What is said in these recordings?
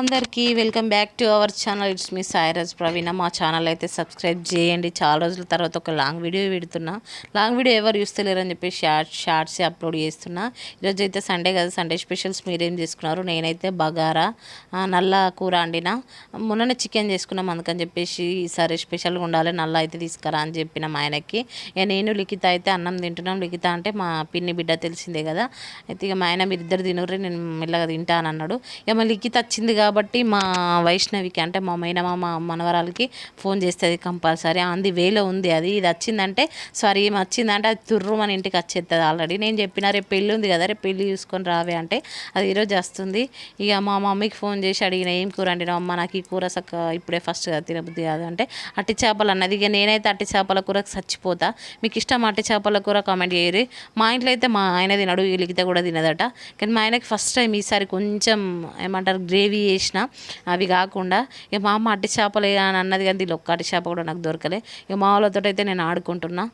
అందరికీ welcome back to our channel. It's me Sairaj Praveena. మా channel అయితే సబ్స్క్రైబ్ చేయండి. చాలా రోజుల తర్వాత ఒక లాంగ్ వీడియో పెడుతున్నా. లాంగ్ వీడియో ఎవరు చూస్తలేరని చెప్పి షార్ట్స్ అప్లోడ్ చేస్తున్నా. ఈరోజు అయితే సండే కదా, సండే స్పెషల్స్ మీరేం చేసుకున్నారు? నేనైతే బగారా నల్ల కూర వండిన. మొన్ననే చికెన్ చేసుకున్నాం, అందుకని చెప్పేసి ఈసారి స్పెషల్గా ఉండాలి, నల్ల అయితే తీసుకురా అని చెప్పిన మా ఆయనకి. ఇక నేను లిఖిత అయితే అన్నం తింటున్నాం. లిఖిత అంటే మా పిన్ని బిడ్డ, తెలిసిందే కదా. అయితే ఇక మా ఆయన మీరిద్దరు తినరు, నేను మెల్లగా తింటాను అన్నాడు. ఇక మా లిఖిత వచ్చింది కాబట్టి మా వైష్ణవికి అంటే మా మా మనవరాలకి ఫోన్ చేస్తుంది కంపల్సరీ. అంది వేలో ఉంది అది. ఇది వచ్చిందంటే సారీ ఏమి వచ్చిందంటే అది తుర్రు మన ఇంటికి వచ్చేస్తుంది ఆల్రెడీ. నేను చెప్పిన రేపు పెళ్ళి ఉంది కదా, రేపు పెళ్ళి చూసుకొని రావే అంటే అది ఈరోజు వస్తుంది. ఇక మా మమ్మీకి ఫోన్ చేసి అడిగిన, ఏం కూర అండి అమ్మ, నాకు ఈ కూర సక్క ఇప్పుడే ఫస్ట్ కదా తినబుద్ధి కాదు అంటే అట్టి చేపలు అన్నది. ఇక నేనైతే అట్టి చేపల కూరకు చచ్చిపోతా. మీకు ఇష్టం అట్టి చేపల కూర కామెంట్ చేయరు. మా ఇంట్లో అయితే మా ఆయన తినడు, వీళ్ళకితే కూడా తినదట. కానీ మా ఆయనకి ఫస్ట్ టైం ఈసారి కొంచెం ఏమంటారు గ్రేవీ చేసిన, అవి కాకుండా ఇక మా అమ్మ అట్టి చేపలు అని అన్నది, కానీ దీనిలో ఒక్క అట్టి చేప కూడా నాకు దొరకలే. ఇక మా వాళ్ళతో అయితే నేను ఆడుకుంటున్నా.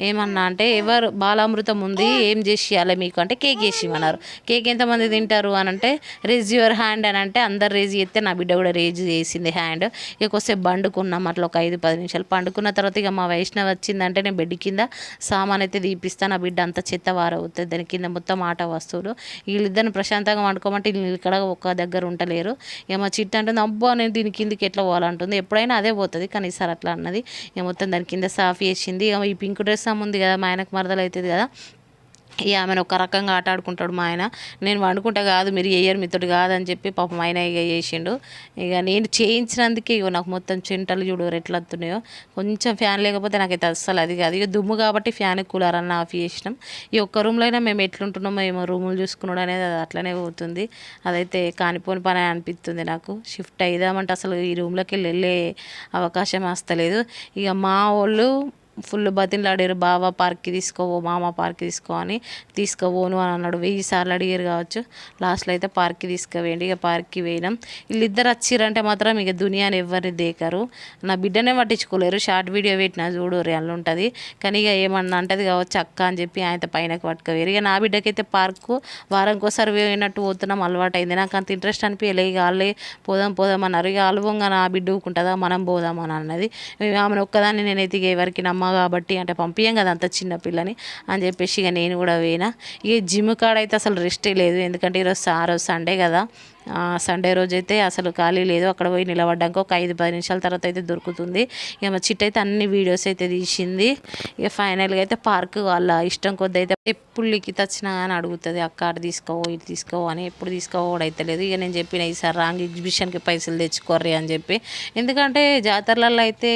ఏమన్నా అంటే ఎవరు బాలామృతం ఉంది ఏం చేసి ఇవ్వాలి మీకు అంటే కేక్ వేసి ఇవ్వన్నారు. కేక్ ఎంతమంది తింటారు అని అంటే రేజ్ యువర్ హ్యాండ్ అని అంటే అందరు రేజ్ చేస్తే నా బిడ్డ కూడా రేజ్ చేసింది హ్యాండ్. ఇక కొద్దిసేపు పండుకున్నాం అట్లా ఒక 5-10 నిమిషాలు. పండుకున్న తర్వాత ఇక మా వైష్ణవి వచ్చిందంటే నేను బెడ్ కింద సామాన్ అయితే తీపిస్తాను. నా బిడ్డ అంతా చెత్త వారవుతుంది, దాని కింద మొత్తం ఆట వస్తువులు. వీళ్ళిద్దరిని ప్రశాంతంగా వండుకోమంటే వీళ్ళు ఇక్కడ ఒక దగ్గర ఉండలేరు. ఇక మా చిట్ట అంటుంది, అబ్బా నేను దీని కిందకి ఎట్లా పోవాలంటుంది. ఎప్పుడైనా అదే పోతుంది, కానీ ఈసారి అట్లా అన్నది. ఇక మొత్తం దాని కింద సాఫ్ చేసింది. ఇక ఈ పింక్ డ్రెస్ ఉంది కదా, మా ఆయనకు మరదలు అవుతుంది కదా, ఇక ఆమెను ఒక రకంగా ఆట ఆడుకుంటాడు మా ఆయన. నేను వండుకుంటా కాదు, మీరు వేయరు మీతోటి కాదని చెప్పి పాపం ఆయన ఇక చేసిండు. ఇక నేను చేయించినందుకే ఇక నాకు మొత్తం చెంటలు చూడు ఎట్లా వస్తున్నాయో. కొంచెం ఫ్యాన్ లేకపోతే నాకైతే అస్సలు అది కాదు. ఇక దుమ్ము కాబట్టి ఫ్యాన్ కూలర్ అన్న ఆఫ్ చేసినాం. ఈ ఒక్క రూమ్లో అయినా మేము ఎట్లుంటున్నామో ఏమో, రూములు చూసుకున్నాడు అనేది అది అట్లనే పోతుంది. అదైతే కానిపోని పని అనిపిస్తుంది నాకు. షిఫ్ట్ అయిదామంటే అసలు ఈ రూమ్లోకి వెళ్ళే అవకాశం వస్తలేదు. ఇక మా వాళ్ళు ఫుల్ బతిలాడారు, బావ పార్క్కి తీసుకోవో, మామ పార్క్కి తీసుకో అని. తీసుకోపోను అని అన్నాడు. 1000 సార్లు అడిగారు కావచ్చు. లాస్ట్లో అయితే పార్క్కి తీసుకువేయండి. ఇక పార్క్కి పోయినాం. వీళ్ళిద్దరు వచ్చిరంటే మాత్రం ఇక దునియాని ఎవరిని దేకరు. నా బిడ్డనే పట్టించుకోలేరు. షార్ట్ వీడియో పెట్టినా చూడు అల్లు ఉంటుంది. కానీ ఇక ఏమన్నా అంటది కావచ్చు అక్క అని చెప్పి ఆయన పైనకి పట్టుకోవేరు. ఇక నా బిడ్డకైతే పార్కు వారంకోసారి పోయినట్టు పోతున్నాం, అలవాటు అయింది. నాకు అంత ఇంట్రెస్ట్ అనిపించలే. ఇక వాళ్ళే పోదాం అన్నారు. ఇక అలవంగా నా బిడ్డ ఊకుంటుందా, మనం పోదాం అని అన్నది. ఆమెను ఒక్కదాన్ని నేనైతే ఇక ఎవరికి నమ్మ కాబట్టి అంటే పంపించాం కదా అంత చిన్న పిల్లని అని చెప్పేసి ఇక నేను కూడా పోయినా. ఇక జిమ్ కాడ అయితే అసలు రెస్టే లేదు, ఎందుకంటే ఈరోజు సండే కదా. సండే రోజు అయితే అసలు ఖాళీ లేదు. అక్కడ పోయి నిలబడ్డాక ఒక 5-10 నిమిషాల తర్వాత అయితే దొరుకుతుంది. ఇక మా చిట్ట అయితే అన్ని వీడియోస్ అయితే తీసింది. ఇక ఫైనల్గా అయితే పార్క్ వాళ్ళ ఇష్టం కొద్ది అయితే ఎప్పుడు లిఖిత వచ్చినా కానీ అడుగుతుంది, అక్క అటు తీసుకోవో ఇటు తీసుకోవో అని. ఎప్పుడు తీసుకోవడం అయితే లేదు. ఇక నేను చెప్పిన ఈసారి రాంగ్ ఎగ్జిబిషన్కి పైసలు తెచ్చుకోర్రి అని చెప్పి, ఎందుకంటే జాతరలలో అయితే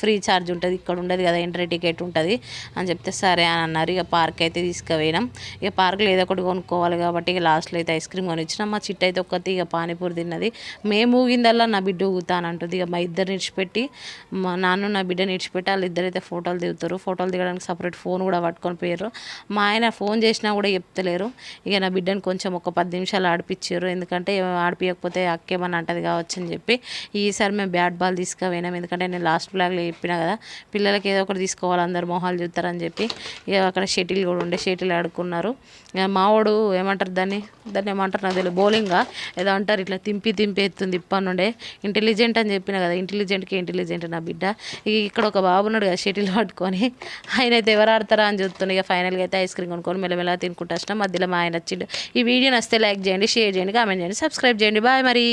ఫ్రీ ఛార్జ్ ఉంటుంది, ఇక్కడ ఉండదు కదా, ఎంట్రీ టికెట్ ఉంటుంది అని చెప్తే సరే అని అన్నారు. ఇక పార్క్ అయితే తీసుకుపోయినాం. ఇక పార్క్లో ఏదో ఒకటి కొనుక్కోవాలి కాబట్టి ఇక లాస్ట్లో అయితే ఐస్ క్రీమ్ కొనిచ్చినాం. మా చిట్ట అయితే ఒక్కటి ఇక పానీపూరి తిన్నది. మేము ఊగిందల్లా నా బిడ్డ ఊగుతానంటుంది. ఇక మా ఇద్దరిని ఇడిచిపెట్టి, మా నాన్న నా బిడ్డని ఇడిచిపెట్టి వాళ్ళు ఇద్దరైతే ఫోటోలు దిగుతారు. ఫోటోలు దిగడానికి సపరేట్ ఫోన్ కూడా పట్టుకొని పోయారు. మా ఆయన ఫోన్ చేసినా కూడా చెప్తలేరు. ఇక నా బిడ్డని కొంచెం ఒక 10 నిమిషాలు ఆడిపించారు, ఎందుకంటే ఆడిపించకపోతే అక్కేమని అంటది కావచ్చు అని చెప్పి. ఈసారి మేము బ్యాట్ బాల్ తీసుకుపోయినాం, ఎందుకంటే నేను లాస్ట్ బ్లాగ్లో చెప్పినా కదా, పిల్లలకి ఏదో ఒకటి తీసుకోవాలి, అందరు మొహాలు చూస్తారని చెప్పి. ఇక అక్కడ షటిల్ కూడా ఉండే, షటిల్ ఆడుకున్నారు. మావాడు ఏమంటారు దాన్ని ఏమంటారు నాకు తెలియదు, బౌలింగ్గా ఏదో అంటారు, ఇట్లా తింపి ఎత్తుంది ఇప్పటి నుండే. ఇంటెలిజెంట్ అని చెప్పిన కదా, ఇంటెలిజెంట్ నా బిడ్డ. ఇక్కడ ఒక బాబు ఉన్నాడు కదా షటిల్ పట్టుకొని, ఆయన అయితే ఎవరు ఆడతారా అని చూస్తున్నాయి. ఇక ఫైనల్గా అయితే ఐస్ క్రీమ్ కొనుక్కొని మెల్లమెల్ల తినుకుంటూ వచ్చినాం. మధ్యలో మా ఆయన వచ్చిండు. ఈ వీడియో నచ్చితే లైక్ చేయండి, షేర్ చేయండి, కామెంట్ చేయండి, సబ్స్క్రైబ్ చేయండి. బాయ్ మరి.